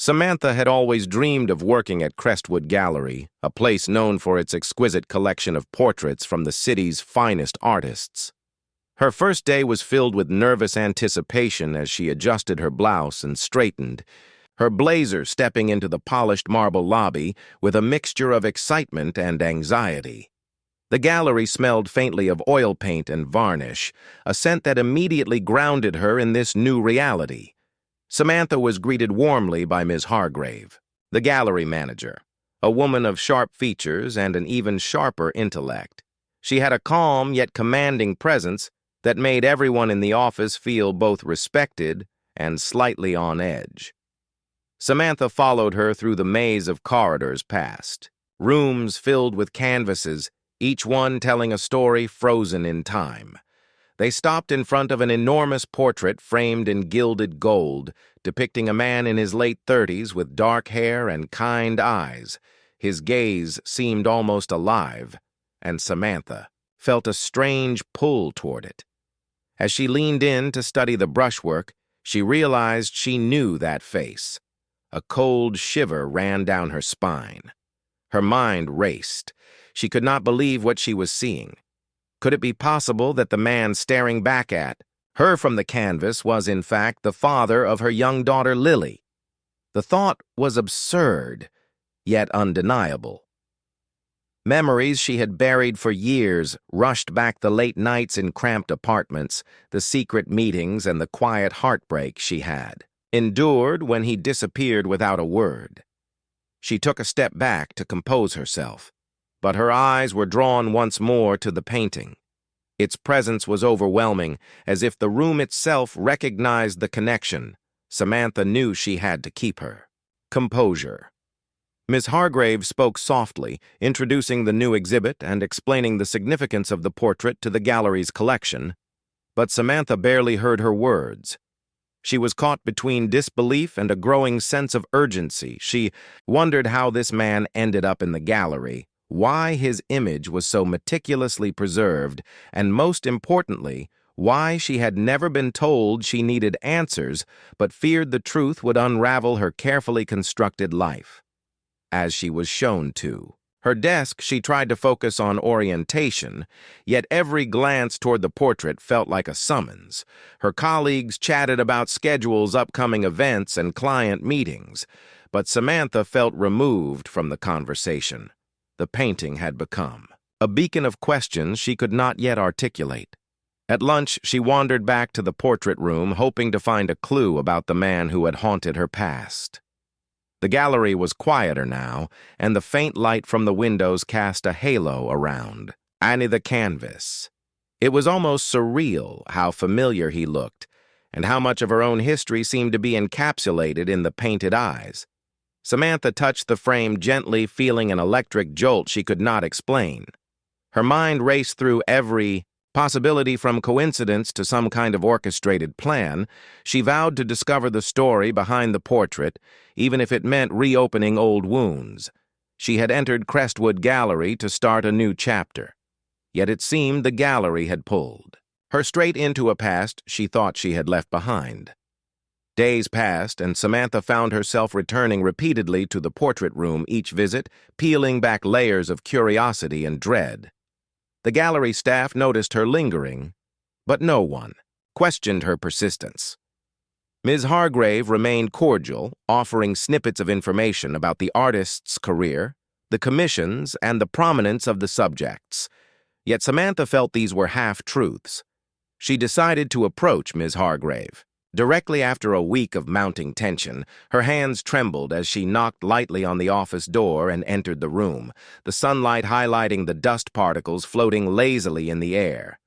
Samantha had always dreamed of working at Crestwood Gallery, a place known for its exquisite collection of portraits from the city's finest artists. Her first day was filled with nervous anticipation as she adjusted her blouse and straightened, her blazer stepping into the polished marble lobby with a mixture of excitement and anxiety. The gallery smelled faintly of oil paint and varnish, a scent that immediately grounded her in this new reality. Samantha was greeted warmly by Ms. Hargrave, the gallery manager, a woman of sharp features and an even sharper intellect. She had a calm yet commanding presence that made everyone in the office feel both respected and slightly on edge. Samantha followed her through the maze of corridors past, rooms filled with canvases, each one telling a story frozen in time. They stopped in front of an enormous portrait framed in gilded gold, depicting a man in his late 30s with dark hair and kind eyes. His gaze seemed almost alive, and Samantha felt a strange pull toward it. As she leaned in to study the brushwork, she realized she knew that face. A cold shiver ran down her spine. Her mind raced. She could not believe what she was seeing. Could it be possible that the man staring back at her from the canvas was in fact the father of her young daughter Lily? The thought was absurd, yet undeniable. Memories she had buried for years rushed back: the late nights in cramped apartments, the secret meetings, and the quiet heartbreak she had endured when he disappeared without a word. She took a step back to compose herself, but her eyes were drawn once more to the painting. Its presence was overwhelming, as if the room itself recognized the connection. Samantha knew she had to keep her composure. Miss Hargrave spoke softly, introducing the new exhibit and explaining the significance of the portrait to the gallery's collection, but Samantha barely heard her words. She was caught between disbelief and a growing sense of urgency. She wondered how this man ended up in the gallery, why his image was so meticulously preserved, and most importantly, why she had never been told she needed answers, but feared the truth would unravel her carefully constructed life. As she was shown to her desk, she tried to focus on orientation, yet every glance toward the portrait felt like a summons. Her colleagues chatted about schedules, upcoming events, and client meetings, but Samantha felt removed from the conversation. The painting had become a beacon of questions she could not yet articulate. At lunch, she wandered back to the portrait room, hoping to find a clue about the man who had haunted her past. The gallery was quieter now, and the faint light from the windows cast a halo around Annie the canvas. It was almost surreal how familiar he looked, and how much of her own history seemed to be encapsulated in the painted eyes. Samantha touched the frame gently, feeling an electric jolt she could not explain. Her mind raced through every possibility, from coincidence to some kind of orchestrated plan. She vowed to discover the story behind the portrait, even if it meant reopening old wounds. She had entered Crestwood Gallery to start a new chapter. Yet it seemed the gallery had pulled her straight into a past she thought she had left behind. Days passed, and Samantha found herself returning repeatedly to the portrait room each visit, peeling back layers of curiosity and dread. The gallery staff noticed her lingering, but no one questioned her persistence. Ms. Hargrave remained cordial, offering snippets of information about the artist's career, the commissions, and the prominence of the subjects. Yet Samantha felt these were half-truths. She decided to approach Ms. Hargrave. Directly after a week of mounting tension, her hands trembled as she knocked lightly on the office door and entered the room, the sunlight highlighting the dust particles floating lazily in the air.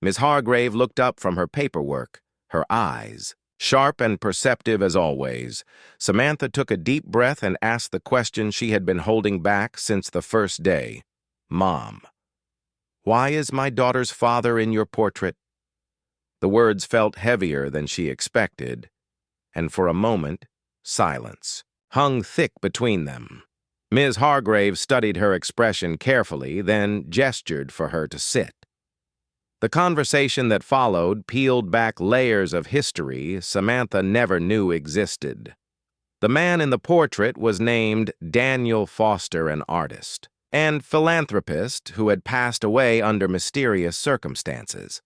Miss Hargrave looked up from her paperwork, her eyes sharp and perceptive as always. Samantha took a deep breath and asked the question she had been holding back since the first day. "Mom, why is my daughter's father in your portrait?" The words felt heavier than she expected, and for a moment, silence hung thick between them. Ms. Hargrave studied her expression carefully, then gestured for her to sit. The conversation that followed peeled back layers of history Samantha never knew existed. The man in the portrait was named Daniel Foster, an artist and philanthropist who had passed away under mysterious circumstances.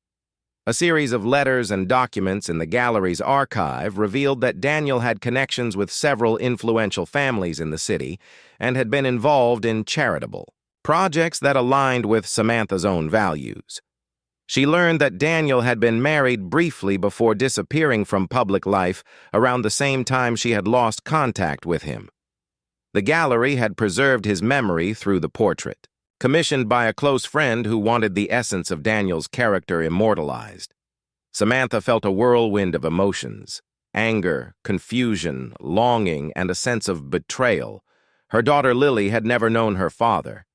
A series of letters and documents in the gallery's archive revealed that Daniel had connections with several influential families in the city and had been involved in charitable projects that aligned with Samantha's own values. She learned that Daniel had been married briefly before disappearing from public life around the same time she had lost contact with him. The gallery had preserved his memory through the portrait, commissioned by a close friend who wanted the essence of Daniel's character immortalized. Samantha felt a whirlwind of emotions: anger, confusion, longing, and a sense of betrayal. Her daughter Lily had never known her father,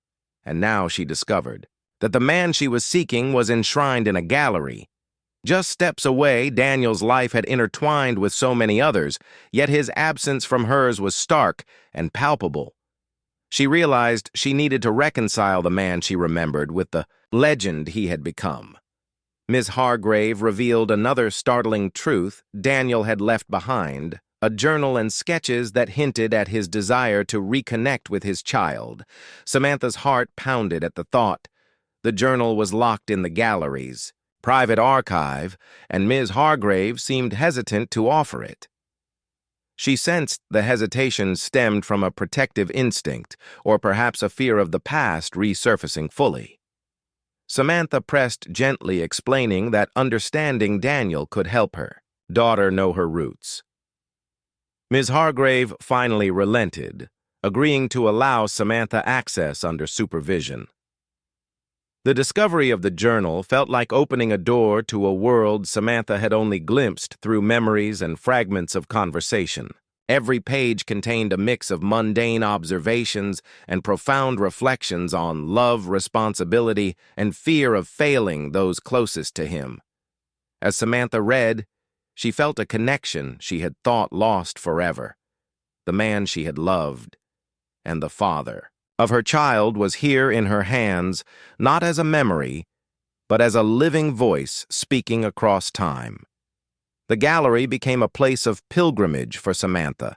and now she discovered that the man she was seeking was enshrined in a gallery. Just steps away, Daniel's life had intertwined with so many others, yet his absence from hers was stark and palpable. She realized she needed to reconcile the man she remembered with the legend he had become. Ms. Hargrave revealed another startling truth Daniel had left behind: a journal and sketches that hinted at his desire to reconnect with his child. Samantha's heart pounded at the thought. The journal was locked in the gallery's private archive, and Ms. Hargrave seemed hesitant to offer it. She sensed the hesitation stemmed from a protective instinct, or perhaps a fear of the past resurfacing fully. Samantha pressed gently, explaining that understanding Daniel could help her daughter know her roots. Ms. Hargrave finally relented, agreeing to allow Samantha access under supervision. The discovery of the journal felt like opening a door to a world Samantha had only glimpsed through memories and fragments of conversation. Every page contained a mix of mundane observations and profound reflections on love, responsibility, and fear of failing those closest to him. As Samantha read, she felt a connection she had thought lost forever. The man she had loved, and the father of her child was here in her hands, not as a memory, but as a living voice speaking across time. The gallery became a place of pilgrimage for Samantha,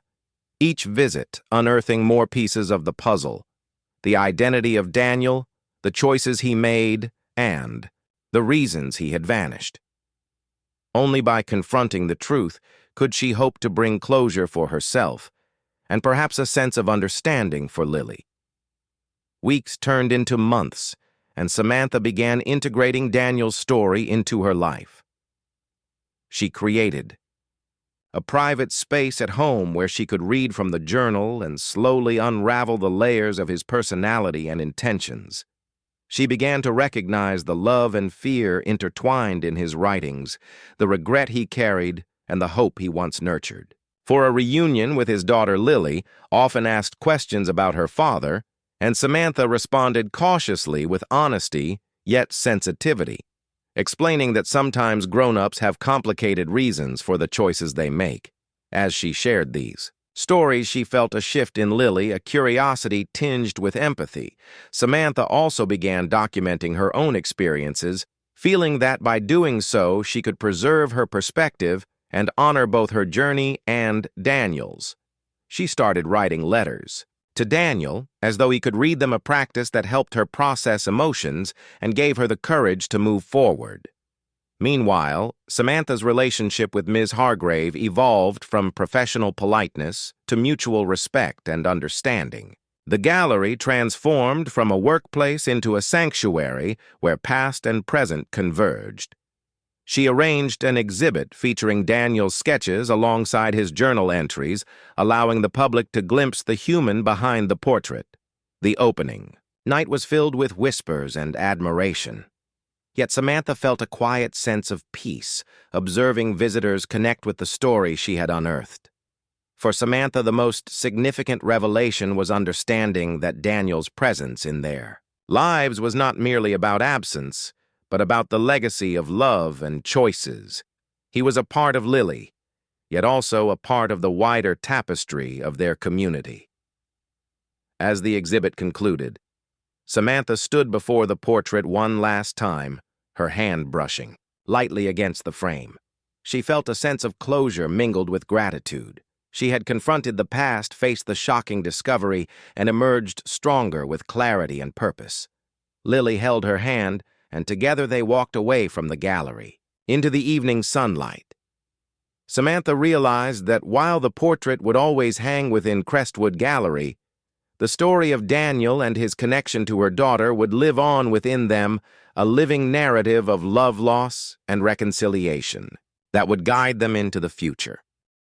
each visit unearthing more pieces of the puzzle: the identity of Daniel, the choices he made, and the reasons he had vanished. Only by confronting the truth could she hope to bring closure for herself, and perhaps a sense of understanding for Lily. Weeks turned into months, and Samantha began integrating Daniel's story into her life. She created a private space at home where she could read from the journal and slowly unravel the layers of his personality and intentions. She began to recognize the love and fear intertwined in his writings, the regret he carried, and the hope he once nurtured. For a reunion with his daughter Lily, often asked questions about her father, and Samantha responded cautiously with honesty, yet sensitivity, explaining that sometimes grown-ups have complicated reasons for the choices they make. As she shared these stories, she felt a shift in Lily, a curiosity tinged with empathy. Samantha also began documenting her own experiences, feeling that by doing so she could preserve her perspective and honor both her journey and Daniel's. She started writing letters to Daniel, as though he could read them, a practice that helped her process emotions and gave her the courage to move forward. Meanwhile, Samantha's relationship with Ms. Hargrave evolved from professional politeness to mutual respect and understanding. The gallery transformed from a workplace into a sanctuary where past and present converged. She arranged an exhibit featuring Daniel's sketches alongside his journal entries, allowing the public to glimpse the human behind the portrait. The opening night was filled with whispers and admiration. Yet Samantha felt a quiet sense of peace, observing visitors connect with the story she had unearthed. For Samantha, the most significant revelation was understanding that Daniel's presence in their lives was not merely about absence, but about the legacy of love and choices. He was a part of Lily, yet also a part of the wider tapestry of their community. As the exhibit concluded, Samantha stood before the portrait one last time, her hand brushing lightly against the frame. She felt a sense of closure mingled with gratitude. She had confronted the past, faced the shocking discovery, and emerged stronger with clarity and purpose. Lily held her hand, and together they walked away from the gallery, into the evening sunlight. Samantha realized that while the portrait would always hang within Crestwood Gallery, the story of Daniel and his connection to her daughter would live on within them, a living narrative of love loss and reconciliation that would guide them into the future.